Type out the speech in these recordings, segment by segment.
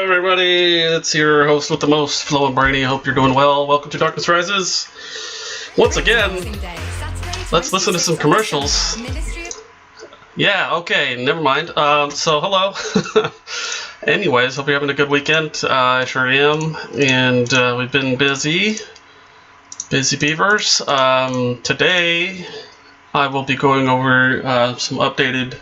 everybody, it's your host with the most, Flo and Brainy. Hope you're doing well. Welcome to Darkness Rises. Once again, let's listen to some commercials. Yeah, okay, never mind. So hello. Anyways, hope you're having a good weekend. I sure am. And we've been busy beavers. Today, I will be going over some updated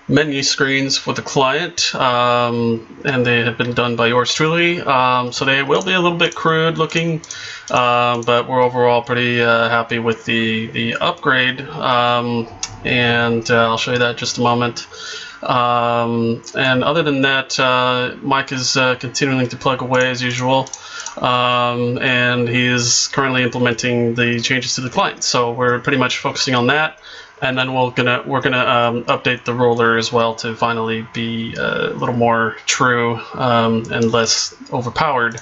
menu screens for the client, and they have been done by yours truly. So they will be a little bit crude looking, but we're overall pretty happy with the upgrade, and I'll show you that in just a moment. And other than that, Mike is continuing to plug away as usual, and he is currently implementing the changes to the client. So we're pretty much focusing on that. And then we're gonna update the roller as well to finally be a little more true and less overpowered,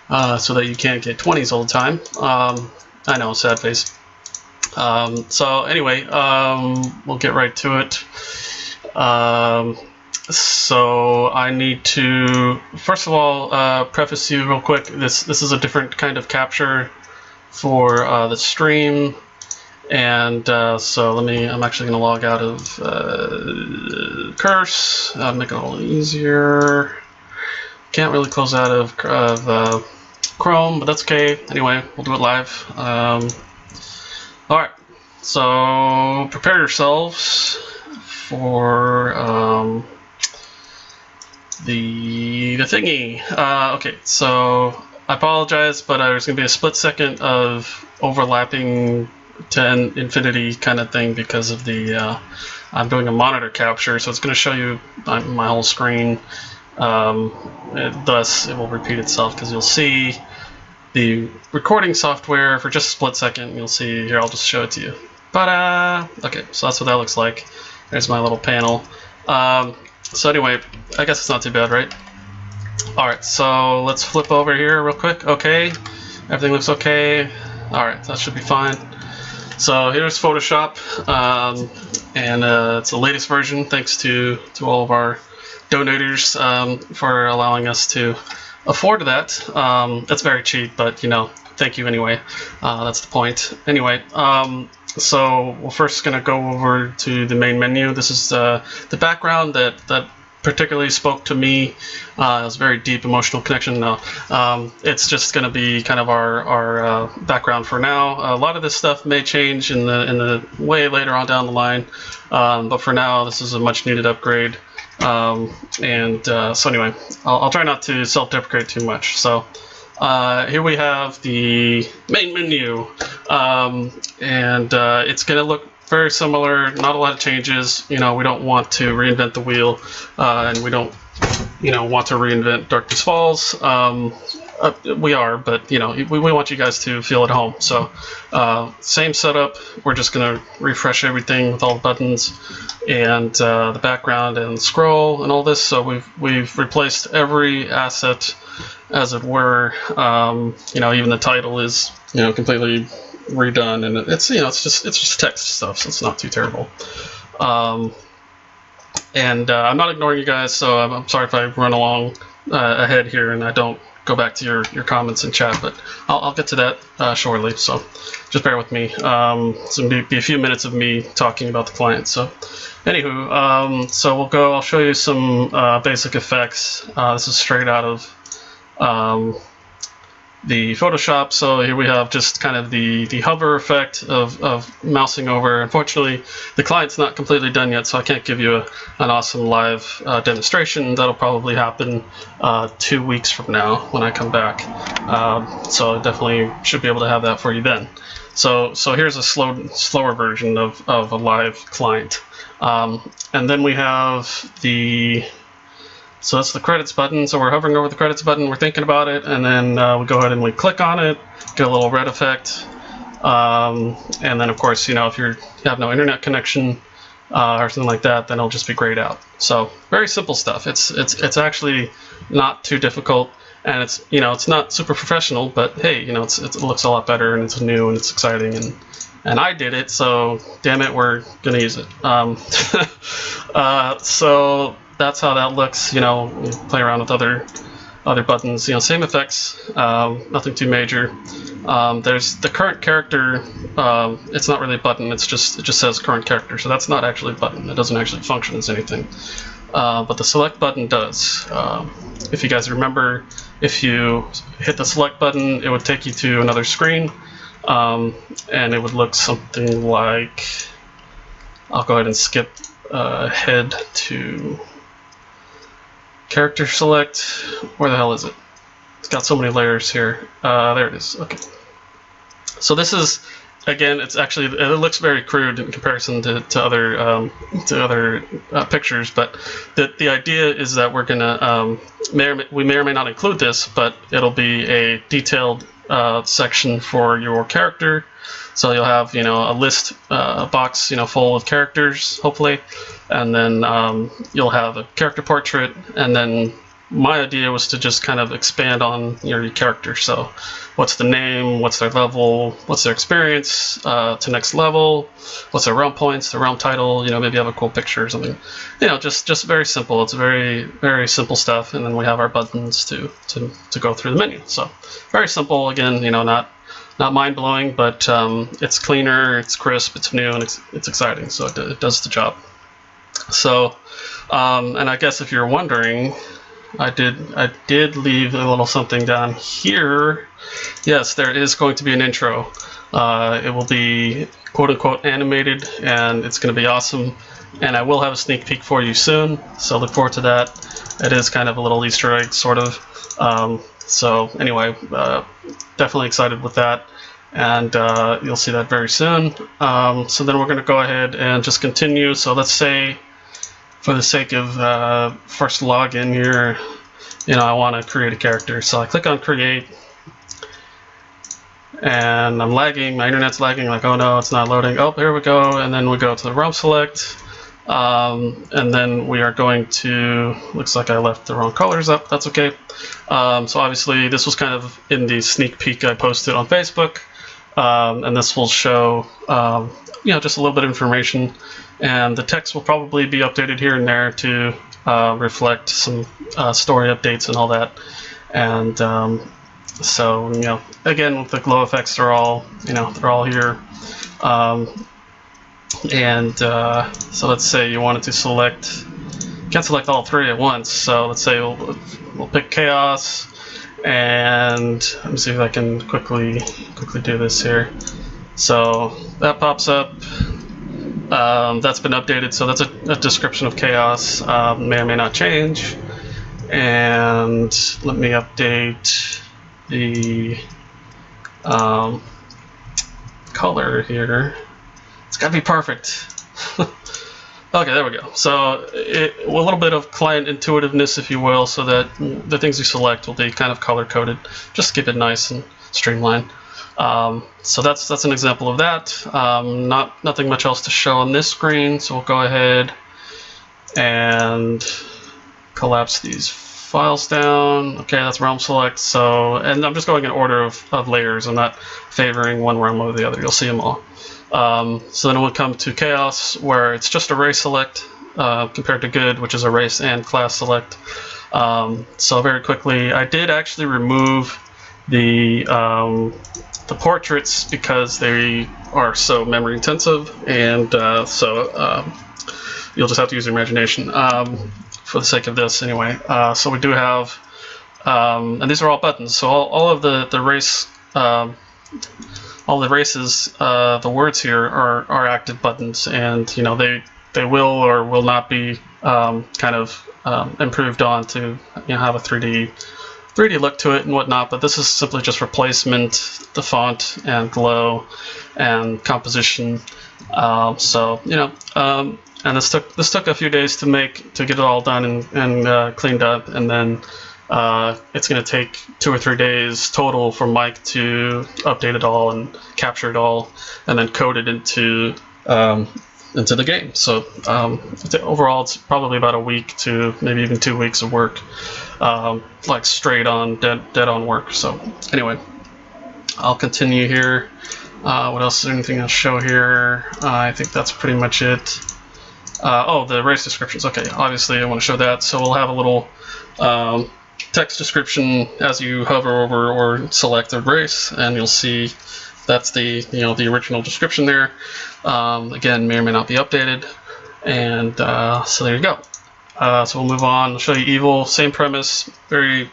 so that you can't get 20s all the time. I know, sad face. So anyway, we'll get right to it. So I need to first of all preface you real quick. This is a different kind of capture for the stream. And so I'm actually going to log out of Curse, make it a little easier. Can't really close out of Chrome, but that's okay. Anyway, we'll do it live. Alright, so prepare yourselves for the thingy. Okay, so I apologize, but there's going to be a split second of overlapping to infinity kind of thing because of the I'm doing a monitor capture, so it's going to show you my whole screen. Thus it will repeat itself because you'll see the recording software for just a split second. You'll see here, I'll just show it to you. But okay, so that's what that looks like. There's my little panel. So anyway, I guess it's not too bad, right? Alright, so let's flip over here real quick. Okay, everything looks okay. Alright, that should be fine. So here's Photoshop, and it's the latest version, thanks to all of our donators for allowing us to afford that. It's very cheap, but you know, thank you anyway. That's the point. Anyway, so we're first going to go over to the main menu. This is the background that particularly spoke to me. It was a very deep emotional connection. It's just going to be kind of our background for now. A lot of this stuff may change in the way later on down the line, but for now this is a much needed upgrade. So anyway, I'll try not to self-deprecate too much. So here we have the main menu, and it's going to look very similar, not a lot of changes. You know, we don't want to reinvent the wheel, and we don't, want to reinvent Darkness Falls. We are, but we want you guys to feel at home. So same setup. We're just gonna refresh everything with all the buttons and the background and scroll and all this. So we've replaced every asset, as it were. Even the title is completely redone, and it's it's just text stuff, so it's not too terrible. I'm not ignoring you guys, so I'm sorry if I run along ahead here and I don't go back to your comments in chat, but I'll get to that shortly, so just bear with me. It's going to be a few minutes of me talking about the client. So anywho, so I'll show you some basic effects. This is straight out of the Photoshop. So here we have just kind of the hover effect of mousing over. Unfortunately, the client's not completely done yet, so I can't give you an awesome live demonstration. That'll probably happen 2 weeks from now when I come back. So I definitely should be able to have that for you then. So here's a slower version of a live client. And then we have so that's the credits button. So we're hovering over the credits button, we're thinking about it, and then we go ahead and we click on it, get a little red effect. And then of course, if you have no internet connection or something like that, then it'll just be grayed out. So very simple stuff. It's actually not too difficult, and it's not super professional, but hey, it looks a lot better, and it's new and it's exciting, and I did it, so damn it, we're gonna use it. So that's how that looks. You play around with other other buttons, same effects, nothing too major. There's the current character. It's not really a button. It just says current character, so that's not actually a button. It doesn't actually function as anything. But the select button does. If you guys remember, if you hit the select button, it would take you to another screen, and it would look something like. I'll go ahead and skip ahead to character select. Where the hell is it? It's got so many layers here. There it is. Okay. So this is, again, it looks very crude in comparison to other pictures, but the idea is that we're gonna we may or may not include this, but it'll be a detailed section for your character. So you'll have a list, a box full of characters, hopefully, and then you'll have a character portrait, and then my idea was to just kind of expand on your character. So what's the name, what's their level, what's their experience to next level, what's their realm points, their realm title, maybe have a cool picture or something. Just very simple. It's very, very simple stuff, and then we have our buttons to go through the menu. So very simple, again, not mind-blowing, but it's cleaner, it's crisp, it's new, and it's exciting, so it does the job. So, and I guess if you're wondering, I did leave a little something down here. Yes, there is going to be an intro. It will be quote-unquote animated, and it's going to be awesome, and I will have a sneak peek for you soon, so look forward to that. It is kind of a little Easter egg, sort of. So anyway, definitely excited with that, and you'll see that very soon. So then we're going to go ahead and just continue. So let's say, for the sake of first login here, I want to create a character. So I click on create, and I'm lagging. My internet's lagging. Like, oh no, it's not loading. Oh, here we go. And then we go to the realm select. And then we are going to, looks like I left the wrong colors up, that's okay. So obviously this was kind of in the sneak peek I posted on Facebook, and this will show just a little bit of information, and the text will probably be updated here and there to reflect some story updates and all that. And so again, with the glow effects, they're all here. And so let's say you wanted to select, you can't select all three at once, so let's say we'll pick chaos, and let me see if I can quickly do this here. So that pops up, that's been updated, so that's a description of chaos, may or may not change. And let me update the color here. It's got to be perfect. Okay, there we go. So a little bit of client intuitiveness, if you will, so that the things you select will be kind of color-coded. Just keep it nice and streamlined. So that's an example of that. Nothing much else to show on this screen, so we'll go ahead and collapse these files down. Okay, that's realm select. So, and I'm just going in order of layers. I'm not favoring one realm over the other. You'll see them all. So then we'll come to chaos, where it's just a race select compared to good, which is a race and class select. So very quickly, I did actually remove the portraits because they are so memory intensive, and so you'll just have to use your imagination for the sake of this anyway. So we do have, and these are all buttons. So all of the race. All the races, the words here are active buttons, and they will or will not be kind of improved on to have a 3D look to it and whatnot. But this is simply just replacement, the font and glow and composition. So and this took a few days to get it all done and cleaned up, and then. It's going to take 2 or 3 days total for Mike to update it all and capture it all, and then code it into the game. So overall, it's probably about a week to maybe even 2 weeks of work, like straight on, dead on work. So anyway, I'll continue here. What else? Is there anything I'll show here? I think that's pretty much it. Oh, the race descriptions. Okay, obviously I want to show that. So we'll have a little. text description as you hover over or select the race, and you'll see that's the the original description there. Again, may or may not be updated, and so there you go. So we'll move on. I'll show you evil. Same premise, very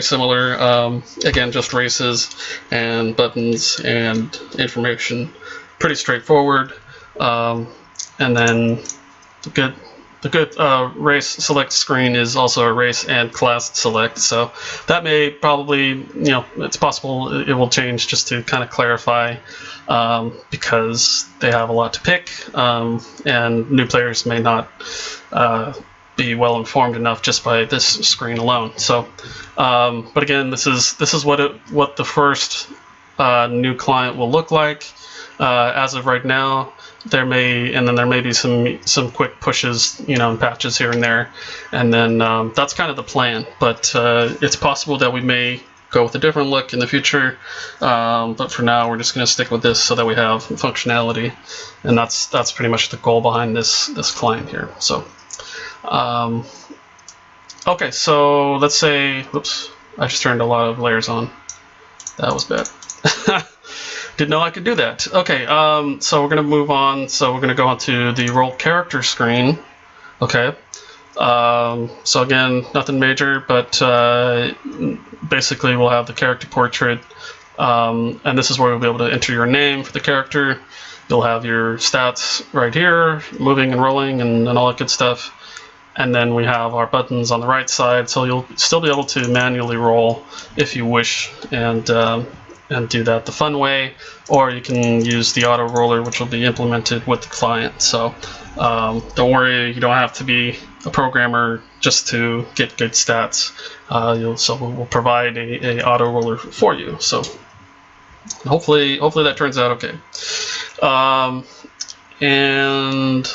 similar. Again, just races and buttons and information. Pretty straightforward. And then the good race select screen is also a race and class select. So that may probably, it's possible it will change just to kind of clarify, because they have a lot to pick, and new players may not be well informed enough just by this screen alone. So, but again, this is what the first new client will look like. As of right now, there may be some quick pushes, and patches here and there, and then that's kind of the plan. But it's possible that we may go with a different look in the future. But for now, we're just going to stick with this so that we have functionality, and that's pretty much the goal behind this client here. So, okay, so let's say, whoops, I just turned a lot of layers on. That was bad. Didn't know I could do that. Okay, so we're going to move on. So we're going to go onto the role character screen. Okay, so again, nothing major, but basically we'll have the character portrait, and this is where you'll be able to enter your name for the character. You'll have your stats right here, moving and rolling and all that good stuff. And then we have our buttons on the right side, so you'll still be able to manually roll if you wish, and do that the fun way, or you can use the auto roller, which will be implemented with the client. So don't worry, you don't have to be a programmer just to get good stats. So we'll provide a auto roller for you. So hopefully that turns out okay. And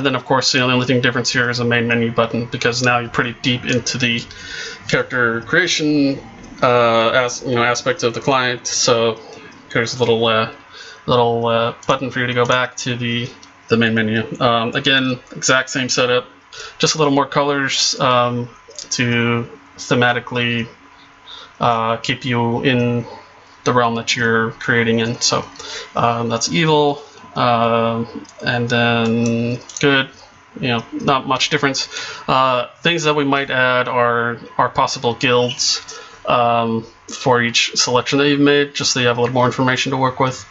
then of course the only thing difference here is a main menu button, because now you're pretty deep into the character creation aspect of the client. So here's a little button for you to go back to the main menu. Again, exact same setup, just a little more colors to thematically keep you in the realm that you're creating in. So that's evil, and then good. Not much difference. Things that we might add are possible guilds for each selection that you've made, just so you have a little more information to work with.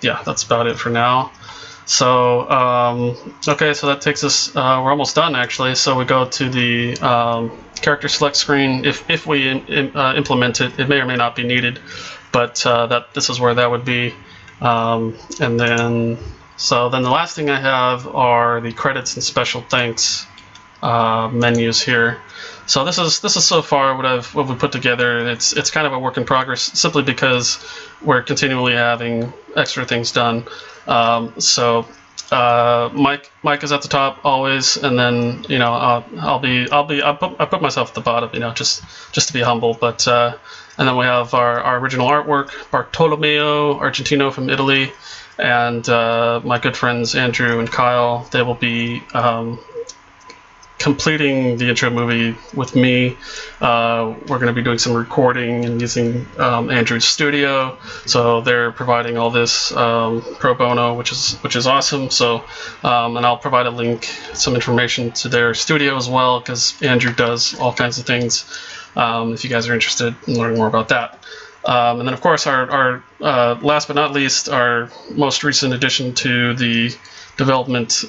Yeah, that's about it for now. So okay, so that takes us, we're almost done actually. So we go to the character select screen. If we implement it, it may or may not be needed, but this is where that would be. And then the last thing I have are the credits and special thanks menus here. So this is so far what we put together. It's kind of a work in progress, simply because we're continually having extra things done. So Mike is at the top always, and then I put myself at the bottom, just to be humble. But and then we have our original artwork, Bartolomeo Argentino from Italy, and my good friends Andrew and Kyle. They will be completing the intro movie with me. We're going to be doing some recording and using Andrew's studio, so they're providing all this pro bono, which is awesome. So and I'll provide a link, some information to their studio as well, because Andrew does all kinds of things, if you guys are interested in learning more about that. And then of course our last but not least, our most recent addition to the development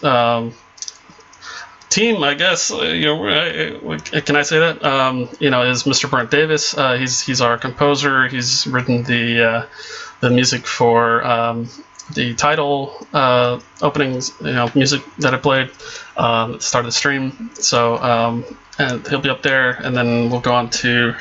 team, I guess, can I say that? Is Mr. Brent Davis. He's our composer. He's written the music for the title openings, music that I played at the start of the stream. So and he'll be up there, and then we'll go on to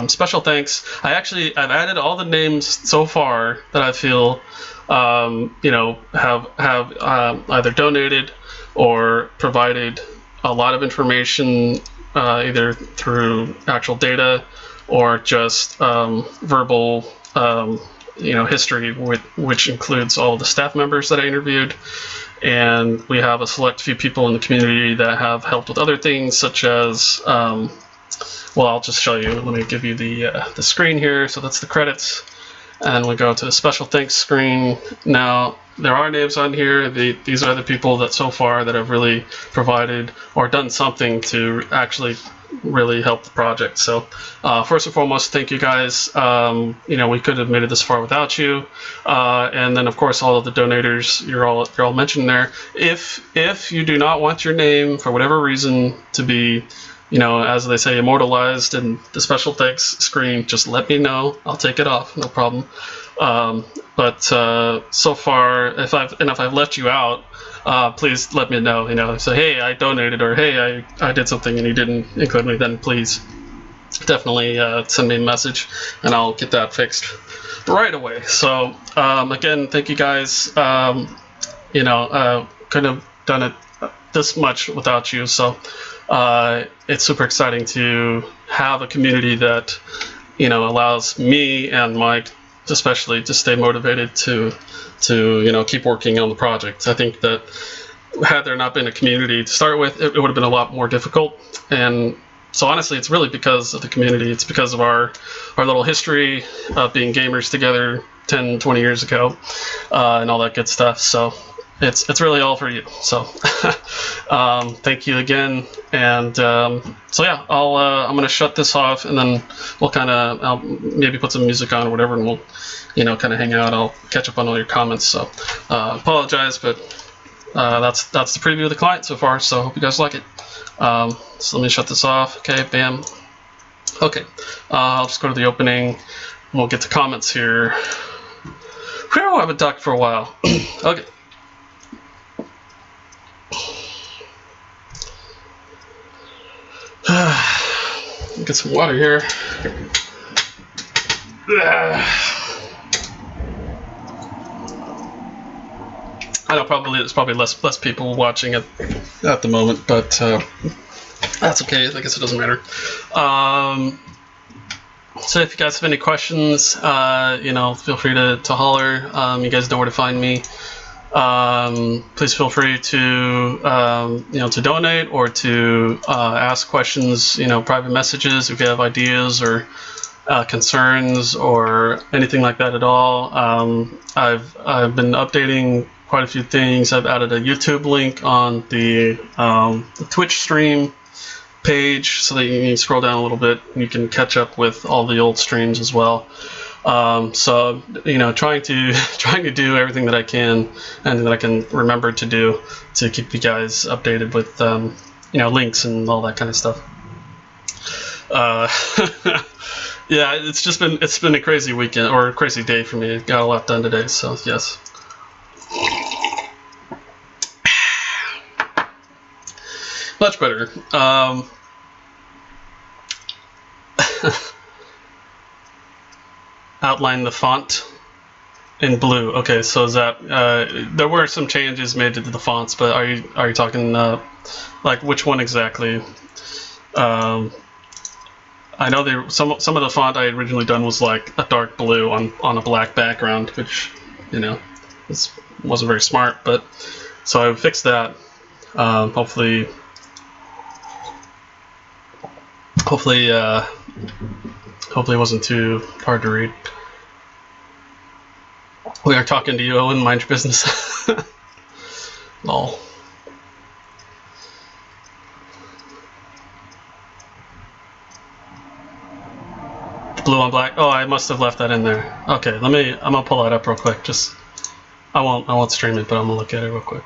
special thanks. I've added all the names so far that I feel have either donated or provided a lot of information, either through actual data or just verbal history, which includes all the staff members that I interviewed, and we have a select few people in the community that have helped with other things, such as well, I'll just show you. Let me give you the screen here. So that's the credits, and we go to the special thanks screen. Now there are names on here. These are the people that so far that have really provided or done something to actually really help the project. So first and foremost, thank you guys. We could have made it this far without you. And then of course all of the donators, you're all mentioned there. If you do not want your name for whatever reason to be, as they say, immortalized in the special thanks screen, just let me know. I'll take it off, no problem. But so far, if I've left you out, please let me know. Say, hey, I donated, or hey, I did something and you didn't include me. Then please definitely send me a message, and I'll get that fixed right away. So again, thank you guys. Couldn't have done it this much without you. So it's super exciting to have a community that allows me and Mike especially to stay motivated to keep working on the project. I think that had there not been a community to start with, it would have been a lot more difficult. And so honestly, it's really because of the community. It's because of our little history of being gamers together 10, 20 years ago, and all that good stuff. So it's really all for you. So thank you again. And so yeah, I'm gonna shut this off, and then I'll maybe put some music on or whatever, and we'll kind of hang out. I'll catch up on all your comments. So apologize, but that's the preview of the client so far. So hope you guys like it. So let me shut this off. Okay, bam. Okay, I'll just go to the opening, and we'll get to comments here. Whew, I haven't talked for a while. Okay. Get some water here. I know there's probably less people watching it at the moment, but that's okay. I guess it doesn't matter. So if you guys have any questions, feel free to holler. You guys know where to find me. Please feel free to to donate or to ask questions, private messages if you have ideas or concerns or anything like that at all. I've been updating quite a few things. I've added a YouTube link on the Twitch stream page so that you can scroll down a little bit and you can catch up with all the old streams as well. So trying to do everything that I can and that I can remember to do to keep you guys updated with links and all that kind of stuff. Yeah, it's been a crazy weekend or a crazy day for me. Got a lot done today, so yes. Much better. Outline the font in blue. Okay, so is that there were some changes made to the fonts, but are you talking like which one exactly? I know some of the font I had originally done was like a dark blue on a black background, which wasn't very smart, but so I fixed that. Hopefully it wasn't too hard to read. We are talking to you, Owen. Mind your business. Lol. Blue on black. Oh, I must have left that in there. Okay, I'm gonna pull that up real quick. I won't stream it, but I'm gonna look at it real quick.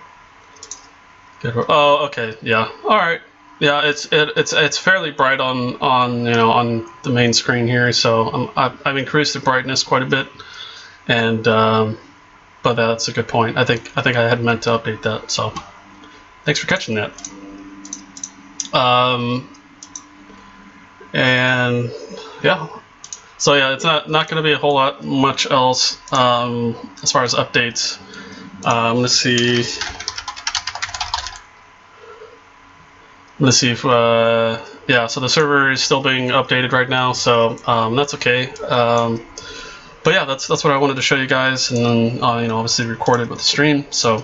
Oh, okay, yeah. All right. Yeah, it's fairly bright on the main screen here, so I've increased the brightness quite a bit, and but that's a good point. I think I had meant to update that, so thanks for catching that. And yeah, so yeah, it's not going to be a whole lot much else as far as updates. I'm gonna see. Let's see if, yeah, so the server is still being updated right now, so that's okay. but yeah, that's what I wanted to show you guys, and then you know, obviously recorded with the stream. So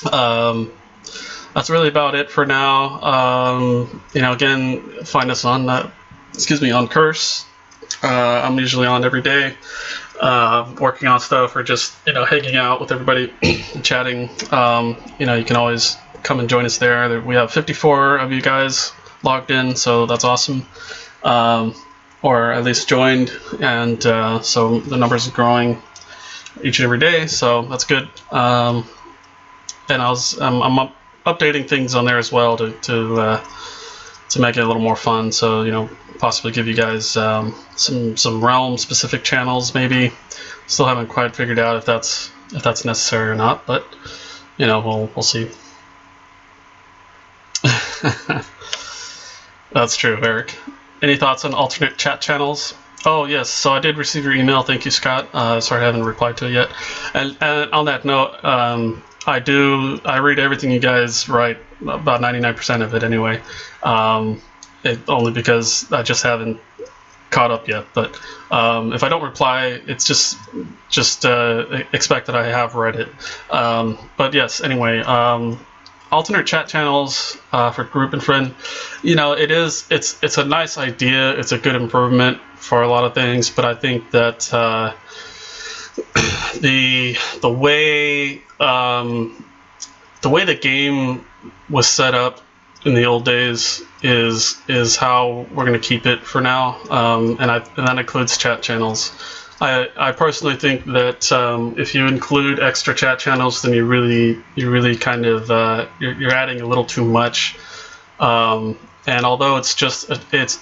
that's really about it for now. You know, again, find us on on Curse. I'm usually on every day, working on stuff or just, you know, hanging out with everybody and chatting. You know, you can always come and join us there. We have 54 of you guys logged in, so that's awesome. Or at least joined, and so the numbers are growing each and every day, so that's good. And I'm updating things on there as well to make it a little more fun. So, you know, possibly give you guys some realm specific channels maybe. Still haven't quite figured out if that's necessary or not, but you know, we'll see. That's true, Eric. Any thoughts on alternate chat channels? Oh yes, so I did receive your email. Thank you, Scott. Sorry I haven't replied to it yet. And on that note, I read everything you guys write, about 99% of it anyway. Only because I just haven't caught up yet. But if I don't reply, it's just expect that I have read it. But yes, anyway, alternate chat channels for group and friend. You know, it's a nice idea. It's a good improvement for a lot of things. But I think that the way the game was set up in the old days is how we're going to keep it for now, and that includes chat channels. I personally think that if you include extra chat channels, then you really kind of you're adding a little too much. And although it's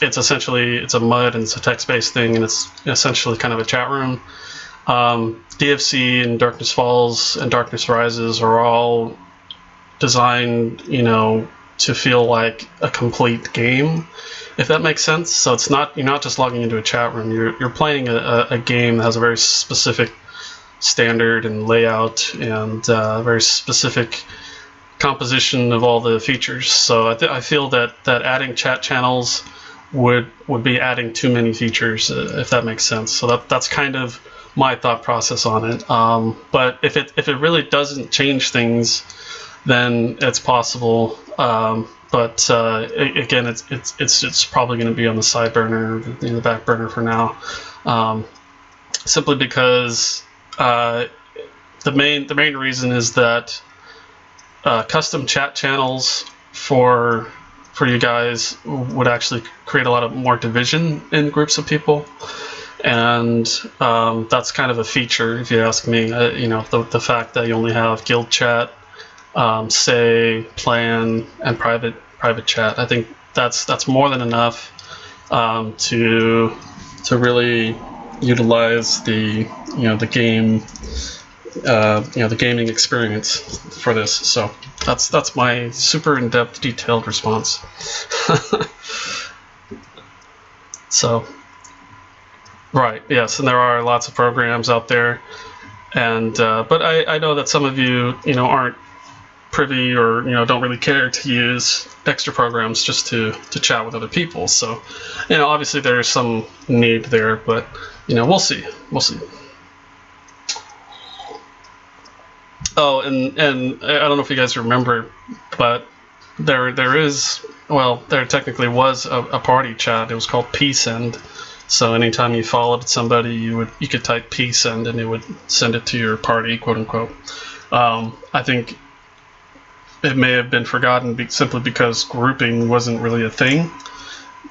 essentially a MUD and it's a text-based thing and it's essentially kind of a chat room, DFC and Darkness Falls and Darkness Rises are all designed, you know, to feel like a complete game, if that makes sense. So it's not, you're not just logging into a chat room. You're playing a game that has a very specific standard and layout and very specific composition of all the features. So I feel that adding chat channels would be adding too many features, if that makes sense. So that's kind of my thought process on it. But if it really doesn't change things, then it's possible. But again, it's probably going to be on the side burner, in the back burner for now, simply because the main reason is that custom chat channels for you guys would actually create a lot of more division in groups of people, and that's kind of a feature, if you ask me. You know, the fact that you only have guild chat, say, plan, and private chat. I think that's more than enough to really utilize the game, the gaming experience for this. So that's my super in-depth, detailed response. So, right, yes, and there are lots of programs out there, and but I know that some of you aren't privy or don't really care to use extra programs just to chat with other people. So obviously there's some need there, but we'll see. Oh, and I don't know if you guys remember, but there technically was a party chat. It was called P-Send. So anytime you followed somebody, you could type P-Send and it would send it to your party, quote unquote. I think it may have been forgotten simply because grouping wasn't really a thing.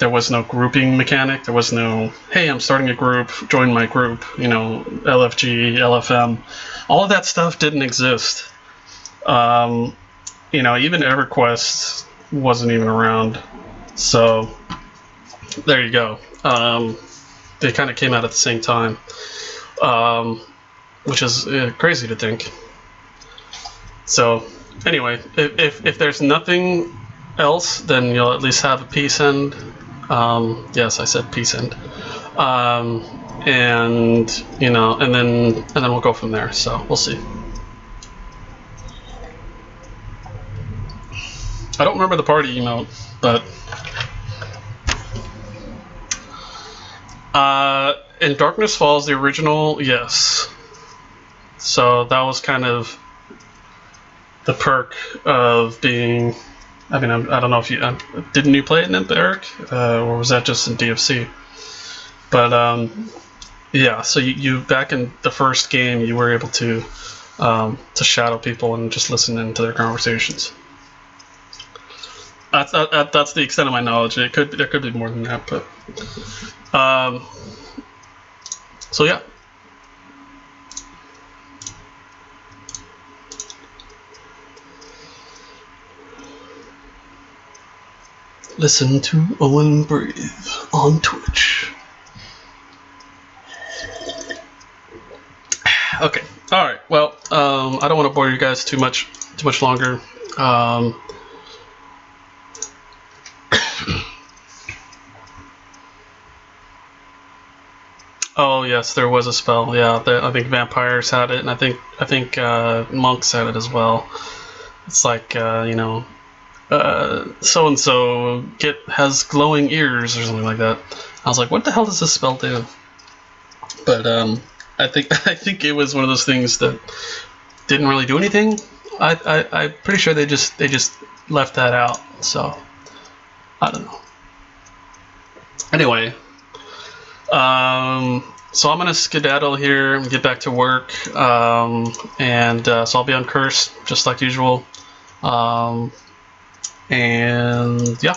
There was no grouping mechanic. There was no, hey, I'm starting a group, join my group, LFG, LFM. All of that stuff didn't exist. Even EverQuest wasn't even around. So there you go. They kind of came out at the same time, which is crazy to think. So anyway, if there's nothing else, then you'll at least have a P-Send. Yes, I said P-Send. And then we'll go from there. So we'll see. I don't remember the party emote, but In Darkness Falls, the original, yes. So that was kind of the perk of being. I mean, I don't know if you didn't you play it in Imp, Eric, or was that just in DFC? But yeah, so you back in the first game, you were able to shadow people and just listen into their conversations. That's the extent of my knowledge. There could be more than that, but so yeah. Listen to Owen breathe on Twitch. Okay. All right. Well, I don't want to bore you guys too much longer. Oh yes, there was a spell. Yeah, I think vampires had it, and I think monks had it as well. It's like you know, so and so has glowing ears or something like that. I was like, what the hell does this spell do? But I think it was one of those things that didn't really do anything. I'm pretty sure they just left that out. So I don't know. Anyway, so I'm gonna skedaddle here and get back to work, and so I'll be on Curse just like usual, and yeah,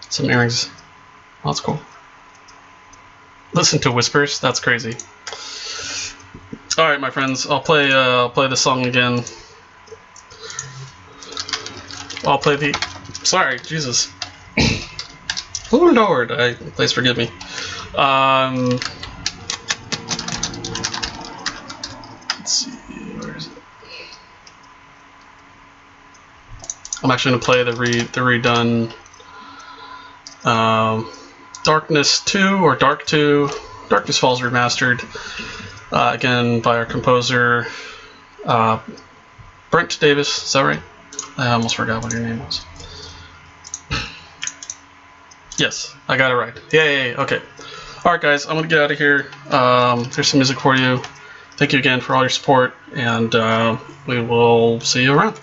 some earrings. Oh, that's cool. Listen to whispers. That's crazy. All right, my friends. I'll play the song again. I'll play the. Sorry, Jesus. Oh Lord, please forgive me. Let's see, where is it? I'm actually gonna play the redone Darkness 2 or Dark 2, Darkness Falls Remastered, again by our composer Brent Davis. Is that right? I almost forgot what your name was. Yes, I got it right. Yay, okay. Alright guys, I'm gonna get out of here. Here's some music for you. Thank you again for all your support, and we will see you around.